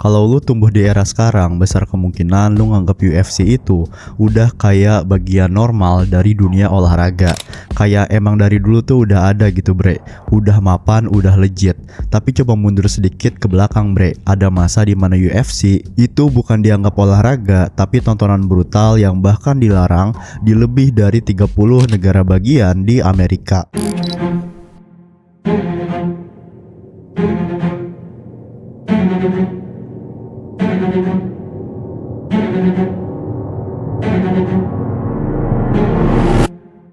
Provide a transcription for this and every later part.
Kalau lu tumbuh di era sekarang, besar kemungkinan lu nganggap UFC itu udah kayak bagian normal dari dunia olahraga. Kayak emang dari dulu tuh udah ada gitu bre. Udah mapan, udah legit. Tapi coba mundur sedikit ke belakang bre. Ada masa di mana UFC itu bukan dianggap olahraga, tapi tontonan brutal yang bahkan dilarang di lebih dari 30 negara bagian di Amerika.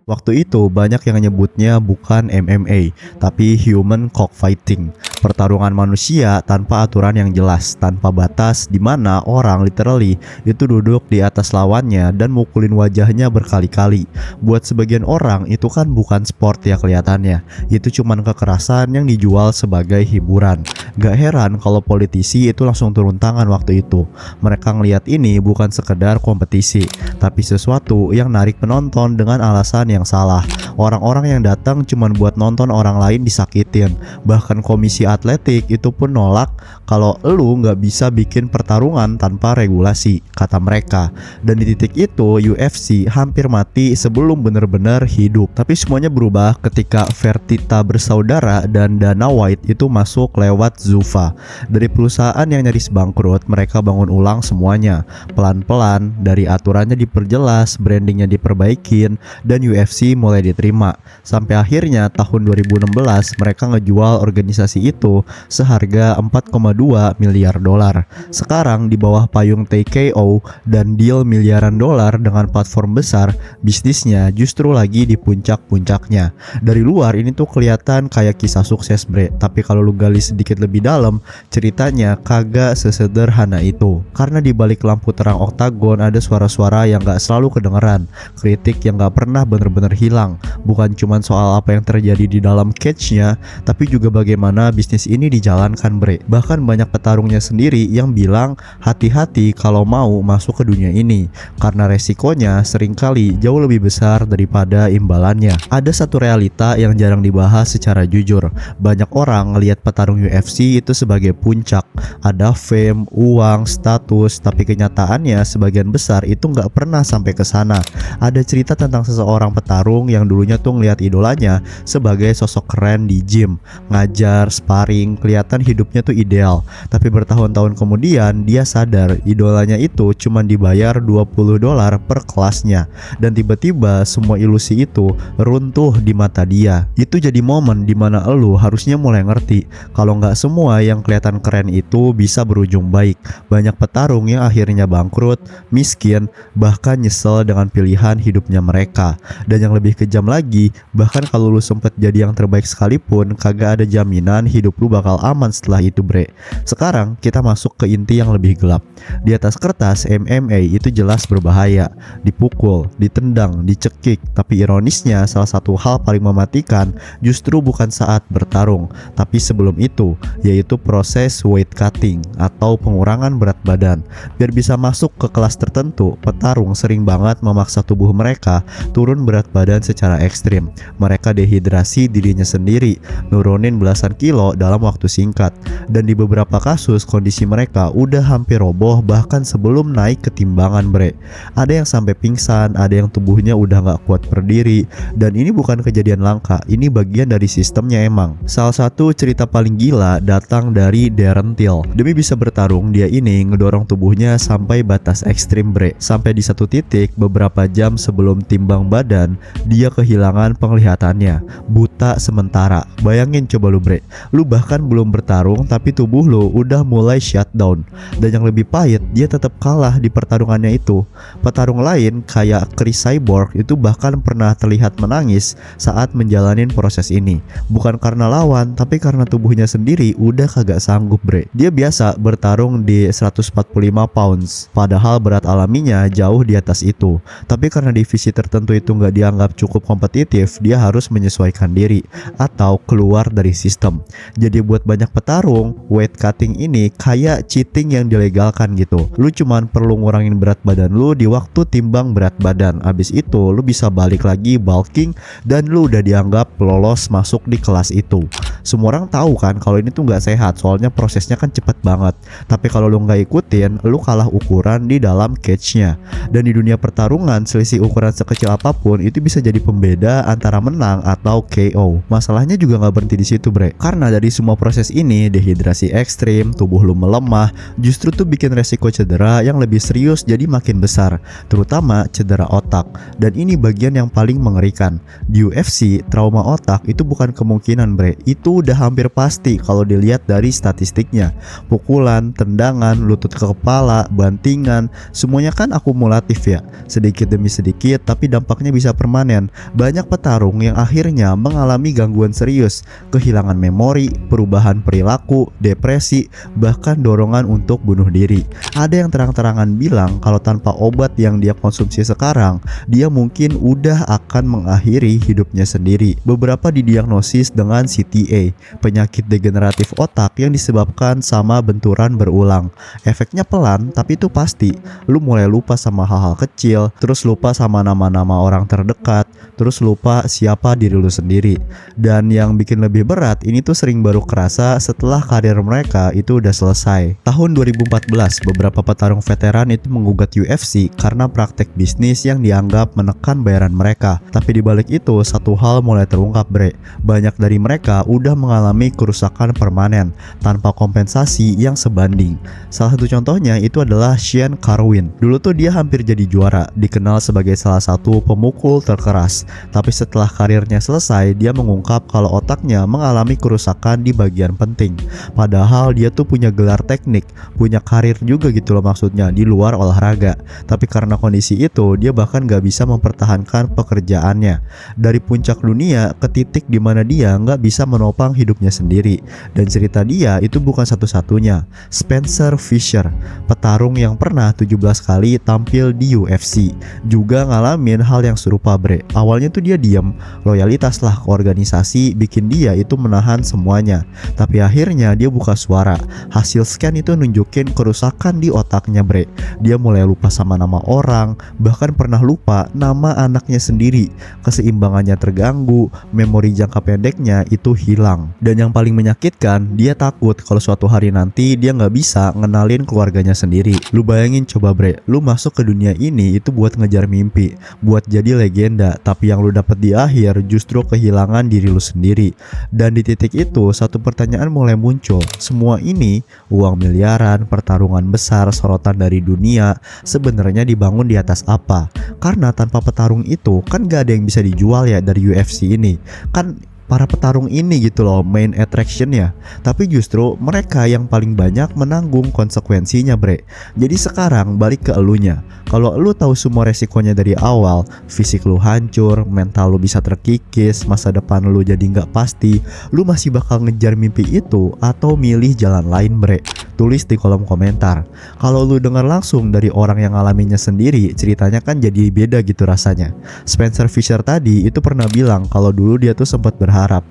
Waktu itu banyak yang nyebutnya bukan MMA, tapi human cockfighting. Pertarungan manusia tanpa aturan yang jelas, tanpa batas, di mana orang literally itu duduk di atas lawannya dan mukulin wajahnya berkali-kali. Buat sebagian orang itu kan bukan sport ya kelihatannya, itu cuman kekerasan yang dijual sebagai hiburan. Gak heran kalau politisi itu langsung turun tangan waktu itu. Mereka ngelihat ini bukan sekedar kompetisi, tapi sesuatu yang narik penonton dengan alasan yang salah. Orang-orang yang datang cuman buat nonton orang lain disakitin. Bahkan komisi atletik itu pun nolak kalau elu nggak bisa bikin pertarungan tanpa regulasi, kata mereka. Dan di titik itu UFC hampir mati sebelum benar-benar hidup. Tapi semuanya berubah ketika Fertitta bersaudara dan Dana White itu masuk lewat Zuffa. Dari perusahaan yang nyaris bangkrut, mereka bangun ulang semuanya. Pelan-pelan, dari aturannya diperjelas, brandingnya diperbaikin, dan UFC mulai diterima. Sampai akhirnya tahun 2016 mereka ngejual organisasi itu seharga 4,2 miliar dolar. Sekarang di bawah payung TKO dan deal miliaran dolar dengan platform besar, bisnisnya justru lagi di puncak-puncaknya. Dari luar ini tuh kelihatan kayak kisah sukses bre, tapi kalau lu gali sedikit lebih dalam, ceritanya kagak sesederhana itu. Karena di balik lampu terang oktagon ada suara-suara yang gak selalu kedengeran, kritik yang gak pernah bener-bener hilang. Bukan cuman soal apa yang terjadi di dalam cage-nya, tapi juga bagaimana bisnis ini dijalankan bre. Bahkan banyak petarungnya sendiri yang bilang hati-hati kalau mau masuk ke dunia ini, karena resikonya seringkali jauh lebih besar daripada imbalannya. Ada satu realita yang jarang dibahas secara jujur. Banyak orang ngelihat petarung UFC itu sebagai puncak, ada fame, uang, status, tapi kenyataannya sebagian besar itu nggak pernah sampai ke sana. Ada cerita tentang seseorang petarung yang dulunya tuh ngelihat idolanya sebagai sosok keren di gym, ngajar, sparring, kelihatan hidupnya tuh ideal. Tapi bertahun-tahun kemudian dia sadar idolanya itu cuma dibayar 20 dolar per kelasnya, dan tiba-tiba semua ilusi itu runtuh di mata dia. Itu jadi momen dimana elu harusnya mulai ngerti kalau nggak semua yang kelihatan keren itu bisa berujung baik. Banyak petarung yang akhirnya bangkrut, miskin, bahkan nyesel dengan pilihan hidupnya mereka. Dan yang lebih kejam lagi, bahkan kalau lu sempet jadi yang terbaik sekalipun, kagak ada jaminan hidup lu bakal aman setelah itu bre. Sekarang kita masuk ke inti yang lebih gelap. Di atas kertas MMA itu jelas berbahaya, dipukul, ditendang, dicekik. Tapi ironisnya salah satu hal paling mematikan justru bukan saat bertarung, tapi sebelum itu, yaitu proses weight cutting atau pengurangan berat badan. Biar bisa masuk ke kelas tertentu, petarung sering banget memaksa tubuh mereka turun berat badan secara ekstrim. Mereka dehidrasi dirinya sendiri, nurunin belasan kilo dalam waktu singkat. Dan di beberapa kasus kondisi mereka udah hampir roboh bahkan sebelum naik ke timbangan bre. Ada yang sampai pingsan, ada yang tubuhnya udah gak kuat berdiri. Dan ini bukan kejadian langka, ini bagian dari sistemnya emang. Salah satu cerita paling gila datang dari Darren Till. Demi bisa bertarung, dia ini ngedorong tubuhnya sampai batas ekstrim bre. Sampai di satu titik beberapa jam sebelum timbang badan, dia kehilangan penglihatannya, buta sementara. Bayangin coba lu bre, lu bahkan belum bertarung tapi tubuh lu udah mulai shutdown. Dan yang lebih pahit, dia tetap kalah di pertarungannya itu. Petarung lain kayak Chris Cyborg itu bahkan pernah terlihat menangis saat menjalanin proses ini. Bukan karena lawan, tapi karena tubuhnya sendiri udah kagak sanggup bre. Dia biasa bertarung di 145 pounds, padahal berat alaminya jauh di atas itu. Tapi karena divisi tertentu itu nggak dianggap cukup kompetitif, dia harus menyesuaikan diri atau keluar dari sistem. Jadi buat banyak petarung, weight cutting ini kayak cheating yang dilegalkan gitu. Lu cuman perlu ngurangin berat badan lu di waktu timbang berat badan. Abis itu lu bisa balik lagi bulking dan lu udah dianggap lolos masuk di kelas itu. Semua orang tahu kan kalau ini tuh nggak sehat, soalnya prosesnya kan cepet banget. Tapi kalau lu nggak ikutin, lu kalah ukuran di dalam cage-nya. Dan di dunia pertarungan, selisih ukuran sekecil apapun itu bisa jadi pembeda antara menang atau KO. Masalahnya juga nggak berhenti di situ, bre. Karena dari semua proses ini, dehidrasi ekstrim, tubuh lu melemah, justru tuh bikin resiko cedera yang lebih serius jadi makin besar, terutama cedera otak. Dan ini bagian yang paling mengerikan. Di UFC, trauma otak itu bukan kemungkinan, bre. Itu udah hampir pasti kalau dilihat dari statistiknya. Pukulan, tendangan, lutut ke kepala, bantingan, semuanya kan akumulatif ya. Sedikit demi sedikit, tapi dampaknya bisa permanen. Banyak petarung yang akhirnya mengalami gangguan serius, kehilangan memori, perubahan perilaku, depresi, bahkan dorongan untuk bunuh diri. Ada yang terang-terangan bilang kalau tanpa obat yang dia konsumsi sekarang, dia mungkin udah akan mengakhiri hidupnya sendiri. Beberapa didiagnosis dengan CTA, penyakit degeneratif otak yang disebabkan sama benturan berulang. Efeknya pelan, tapi itu pasti. Lu mulai lupa sama hal-hal kecil, terus lupa sama nama-nama orang terdekat, terus lupa siapa diri lu sendiri. Dan yang bikin lebih berat, ini tuh sering baru kerasa setelah karir mereka itu udah selesai. Tahun 2014, beberapa petarung veteran itu menggugat UFC karena praktek bisnis yang dianggap menekan bayaran mereka. Tapi dibalik itu, satu hal mulai terungkap, bre. Banyak dari mereka udah mengalami kerusakan permanen tanpa kompensasi yang sebanding. Salah satu contohnya itu adalah Shane Carwin. Dulu tuh dia hampir jadi juara, dikenal sebagai salah satu pemukul terkeras. Tapi setelah karirnya selesai, dia mengungkap kalau otaknya mengalami kerusakan di bagian penting. Padahal dia tuh punya gelar teknik, punya karir juga gitu loh maksudnya di luar olahraga. Tapi karena kondisi itu, dia bahkan gak bisa mempertahankan pekerjaannya. Dari puncak dunia ke titik dimana dia gak bisa menopang hidupnya sendiri. Dan cerita dia itu bukan satu-satunya. Spencer Fisher, petarung yang pernah 17 kali tampil di UFC, juga ngalamin hal yang serupa, bre. Awalnya tuh dia diam, loyalitas lah ke organisasi bikin dia itu menahan semuanya. Tapi akhirnya dia buka suara. Hasil scan itu nunjukin kerusakan di otaknya, bre. Dia mulai lupa sama nama orang, bahkan pernah lupa nama anaknya sendiri. Keseimbangannya terganggu, memori jangka pendeknya itu hilang. Dan yang paling menyakitkan, dia takut kalau suatu hari nanti dia nggak bisa ngenalin keluarganya sendiri. Lu bayangin coba, bre, lu masuk ke dunia ini itu buat ngejar mimpi, buat jadi legenda, tapi yang lu dapat di akhir justru kehilangan diri lu sendiri. Dan di titik itu, satu pertanyaan mulai muncul. Semua ini, uang miliaran, pertarungan besar, sorotan dari dunia, sebenarnya dibangun di atas apa? Karena tanpa petarung itu kan gak ada yang bisa dijual ya dari UFC ini. Kan para petarung ini gitu loh main attraction-nya. Tapi justru mereka yang paling banyak menanggung konsekuensinya, bre. Jadi sekarang balik ke elunya. Kalau lu tahu semua resikonya dari awal, fisik lu hancur, mental lu bisa terkikis, masa depan lu jadi nggak pasti, lu masih bakal ngejar mimpi itu atau milih jalan lain, bre? Tulis di kolom komentar. Kalau lu dengar langsung dari orang yang ngalaminnya sendiri, ceritanya kan jadi beda gitu rasanya. Spencer Fisher tadi itu pernah bilang kalau dulu dia tuh sempat berharap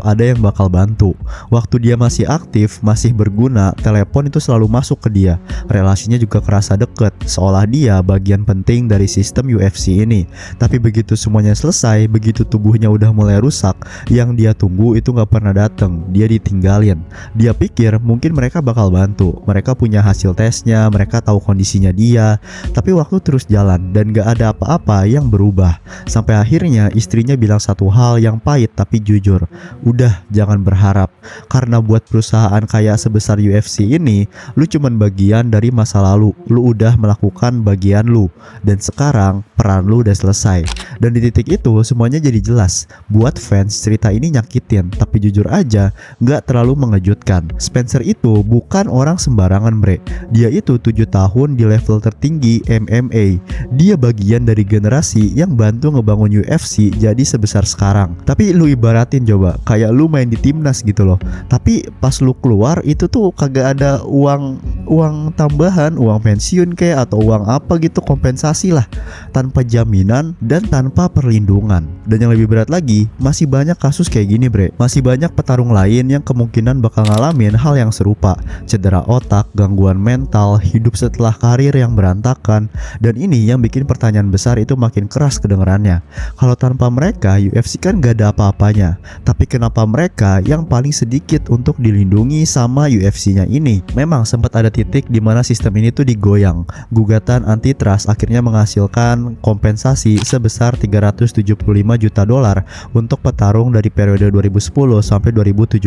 ada yang bakal bantu. Waktu dia masih aktif, masih berguna, telepon itu selalu masuk ke dia. Relasinya juga kerasa deket, seolah dia bagian penting dari sistem UFC ini. Tapi begitu semuanya selesai, begitu tubuhnya udah mulai rusak, yang dia tunggu itu gak pernah dateng. Dia ditinggalin. Dia pikir mungkin mereka bakal bantu. Mereka punya hasil tesnya, mereka tahu kondisinya dia. Tapi waktu terus jalan dan gak ada apa-apa yang berubah. Sampai akhirnya istrinya bilang satu hal yang pahit tapi jujur, udah jangan berharap. Karena buat perusahaan kayak sebesar UFC ini, lu cuman bagian dari masa lalu. Lu udah melakukan bagian lu, dan sekarang peran lu udah selesai. Dan di titik itu semuanya jadi jelas. Buat fans, cerita ini nyakitin, tapi jujur aja gak terlalu mengejutkan. Spencer itu bukan orang sembarangan, bre. Dia itu 7 tahun di level tertinggi MMA. Dia bagian dari generasi yang bantu ngebangun UFC jadi sebesar sekarang. Tapi lu ibarat ibaratin coba kayak lu main di timnas gitu loh. Tapi pas lu keluar itu tuh kagak ada uang tambahan, uang pensiun kayak atau uang apa gitu kompensasi lah, tanpa jaminan dan tanpa perlindungan. Dan yang lebih berat lagi, masih banyak kasus kayak gini bre. Masih banyak petarung lain yang kemungkinan bakal ngalamin hal yang serupa, cedera otak, gangguan mental, hidup setelah karir yang berantakan. Dan ini yang bikin pertanyaan besar itu makin keras kedengarannya. Kalau tanpa mereka UFC kan gak ada apa-apanya, tapi kenapa mereka yang paling sedikit untuk dilindungi sama UFC-nya ini? Memang sempat ada titik di mana sistem ini tuh digoyang. Gugatan antitrust akhirnya menghasilkan kompensasi sebesar 375 juta dolar untuk petarung dari periode 2010 sampai 2017.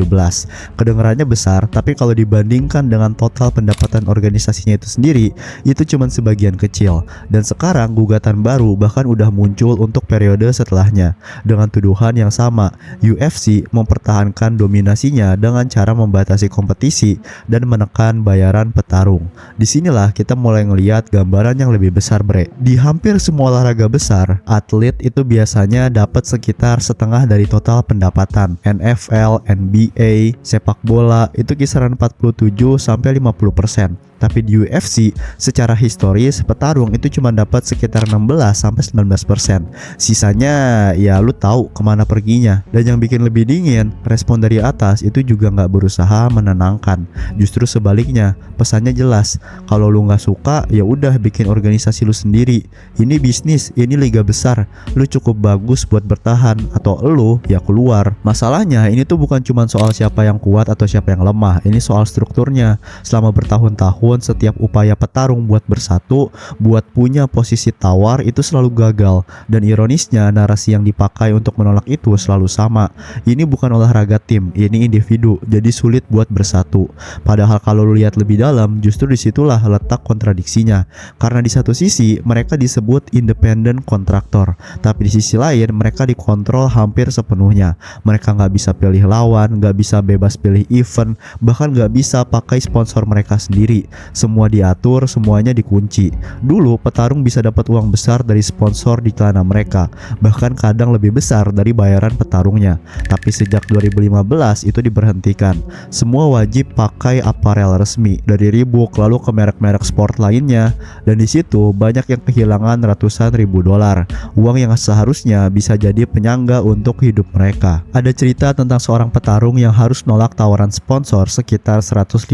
Kedengarannya besar, tapi kalau dibandingkan dengan total pendapatan organisasinya itu sendiri, itu cuma sebagian kecil. Dan sekarang gugatan baru bahkan udah muncul untuk periode setelahnya dengan tuduhan yang sama. UFC mempertahankan dominasinya dengan cara membatasi kompetisi dan menekan bayaran petarung. Disinilah kita mulai ngelihat gambaran yang lebih besar bre. Di hampir semua olahraga besar, atlet itu biasanya dapat sekitar setengah dari total pendapatan. NFL, NBA, sepak bola itu kisaran 47 sampai 50%. Tapi di UFC secara historis petarung itu cuma dapat sekitar 16 sampai 19%. Sisanya ya lu tahu kemana perginya. Dan yang bikin lebih dingin, respon dari atas itu juga nggak berusaha menenangkan. Justru sebaliknya, pesannya jelas. Kalau lu nggak suka ya udah bikin organisasi lu sendiri. Ini bisnis, ini liga besar. Lu cukup bagus buat bertahan atau lu ya keluar. Masalahnya ini tuh bukan cuma soal siapa yang kuat atau siapa yang lemah. Ini soal strukturnya. Selama bertahun-tahun setiap upaya petarung buat bersatu, buat punya posisi tawar itu selalu gagal. Dan ironisnya narasi yang dipakai untuk menolak itu selalu sama. Ini bukan olahraga tim, ini individu, jadi sulit buat bersatu. Padahal kalau lu lihat lebih dalam, justru disitulah letak kontradiksinya. Karena di satu sisi mereka disebut independent kontraktor, tapi di sisi lain mereka dikontrol hampir sepenuhnya. Mereka nggak bisa pilih lawan, nggak bisa bebas pilih event, bahkan nggak bisa pakai sponsor mereka sendiri. Semua diatur, semuanya dikunci. Dulu petarung bisa dapat uang besar dari sponsor di celana mereka, bahkan kadang lebih besar dari bayaran petarungnya. Tapi sejak 2015 itu diberhentikan. Semua wajib pakai aparel resmi dari Reebok lalu ke merek-merek sport lainnya. Dan di situ banyak yang kehilangan ratusan ribu dolar, uang yang seharusnya bisa jadi penyangga untuk hidup mereka. Ada cerita tentang seorang petarung yang harus nolak tawaran sponsor sekitar 150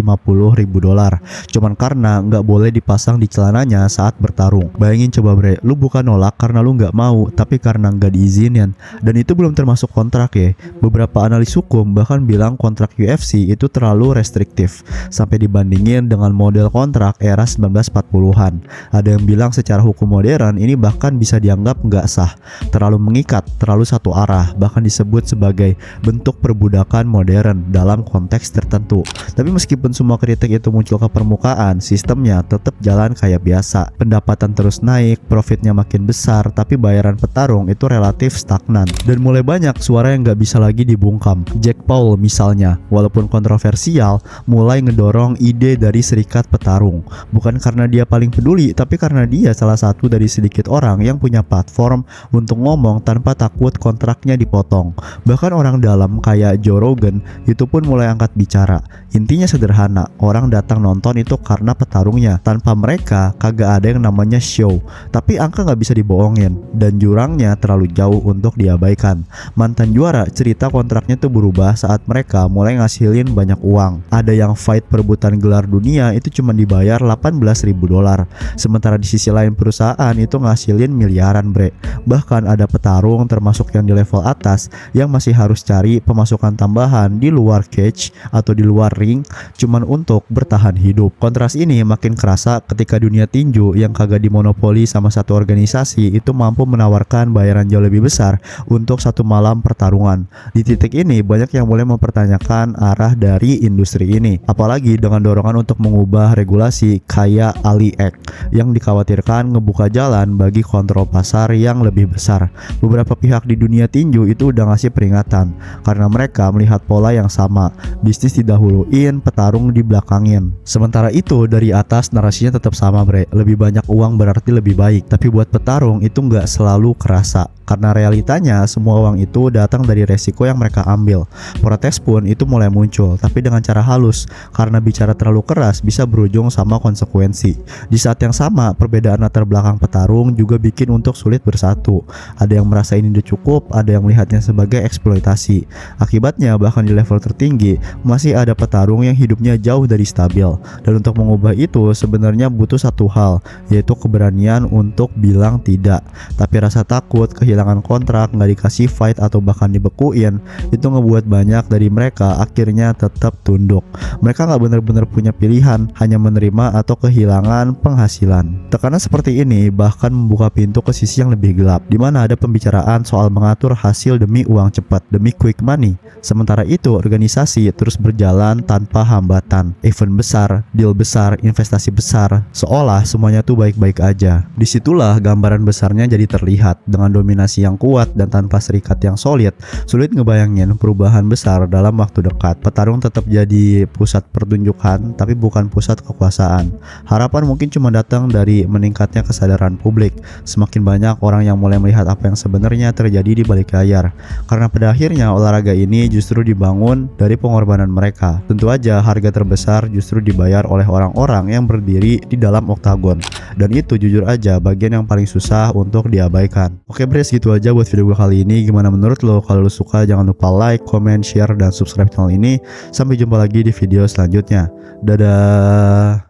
ribu dolar. Cuman karena nggak boleh dipasang di celananya saat bertarung. Bayangin coba bre, lu bukan nolak karena lu nggak mau, tapi karena nggak diizinin. Dan itu belum termasuk kontrak ya. Beberapa analis hukum bahkan bilang kontrak UFC itu terlalu restriktif, sampai dibandingin dengan model kontrak era 1940-an. Ada yang bilang secara hukum modern ini bahkan bisa dianggap nggak sah, terlalu mengikat, terlalu satu arah, bahkan disebut sebagai bentuk perbudakan modern dalam konteks tertentu. Tapi meskipun semua kritik itu muncul ke permukaan, sistemnya tetap jalan kayak biasa. Pendapatan terus naik, profitnya makin besar, tapi bayaran petarung itu relatif stagnan. Dan mulai banyak suara yang gak bisa lagi dibungkam. Jack Paul misalnya, walaupun kontroversial, mulai ngedorong ide dari serikat petarung. Bukan karena dia paling peduli, tapi karena dia salah satu dari sedikit orang yang punya platform untuk ngomong tanpa takut kontraknya dipotong. Bahkan orang dalam kayak Joe Rogan itu pun mulai angkat bicara. Intinya sederhana, orang datang nonton itu karena petarungnya. Tanpa mereka kagak ada yang namanya show. Tapi angka gak bisa dibohongin, dan jurangnya terlalu jauh untuk diabaikan. Mantan juara cerita kontraknya tuh berubah saat mereka mulai ngasilin banyak uang. Ada yang fight perebutan gelar dunia itu cuma dibayar 18 ribu dolar. Sementara di sisi lain perusahaan itu ngasilin miliaran bre. Bahkan ada petarung termasuk yang di level atas yang masih harus cari pemasukan tambahan di luar cage atau di luar ring cuman untuk bertahan hidup. Kontras ini makin kerasa ketika dunia tinju yang kagak dimonopoli sama satu organisasi itu mampu menawarkan bayaran jauh lebih besar untuk satu malam pertarungan. Di titik ini banyak yang mulai mempertanyakan arah dari industri ini, apalagi dengan dorongan untuk mengubah regulasi kayak Ali Act yang dikhawatirkan ngebuka jalan bagi kontrol pasar yang lebih besar. Beberapa pihak di dunia tinju itu udah ngasih peringatan karena mereka melihat pola yang sama, bisnis didahuluin, petarung di belakangin. Sementara Sementara itu dari atas narasinya tetap sama bre, lebih banyak uang berarti lebih baik. Tapi buat petarung itu nggak selalu kerasa, karena realitanya semua uang itu datang dari resiko yang mereka ambil. Protes pun itu mulai muncul, tapi dengan cara halus, karena bicara terlalu keras bisa berujung sama konsekuensi. Di saat yang sama, perbedaan latar belakang petarung juga bikin untuk sulit bersatu. Ada yang merasa ini udah cukup, ada yang melihatnya sebagai eksploitasi. Akibatnya bahkan di level tertinggi masih ada petarung yang hidupnya jauh dari stabil. Dan untuk mengubah itu sebenarnya butuh satu hal, yaitu keberanian untuk bilang tidak. Tapi rasa takut, kehilangan kontrak, nggak dikasih fight atau bahkan dibekuin, itu ngebuat banyak dari mereka akhirnya tetap tunduk. Mereka nggak benar-benar punya pilihan, hanya menerima atau kehilangan penghasilan. Tekanan seperti ini bahkan membuka pintu ke sisi yang lebih gelap, di mana ada pembicaraan soal mengatur hasil demi uang cepat, demi quick money. Sementara itu organisasi terus berjalan tanpa hambatan. Event besar, deal besar, investasi besar, seolah semuanya tuh baik-baik aja. Disitulah gambaran besarnya jadi terlihat. Dengan dominasi yang kuat dan tanpa serikat yang solid, sulit ngebayangin perubahan besar dalam waktu dekat. Petarung tetap jadi pusat pertunjukan, tapi bukan pusat kekuasaan. Harapan mungkin cuma datang dari meningkatnya kesadaran publik. Semakin banyak orang yang mulai melihat apa yang sebenarnya terjadi di balik layar. Karena pada akhirnya olahraga ini justru dibangun dari pengorbanan mereka. Tentu aja harga terbesar justru dibayar oleh orang-orang yang berdiri di dalam oktagon. Dan itu jujur aja bagian yang paling susah untuk diabaikan. Oke Bres, gitu aja buat video gue kali ini. Gimana menurut lo? Kalau lo suka jangan lupa like, comment, share, dan subscribe channel ini. Sampai jumpa lagi di video selanjutnya. Dadah.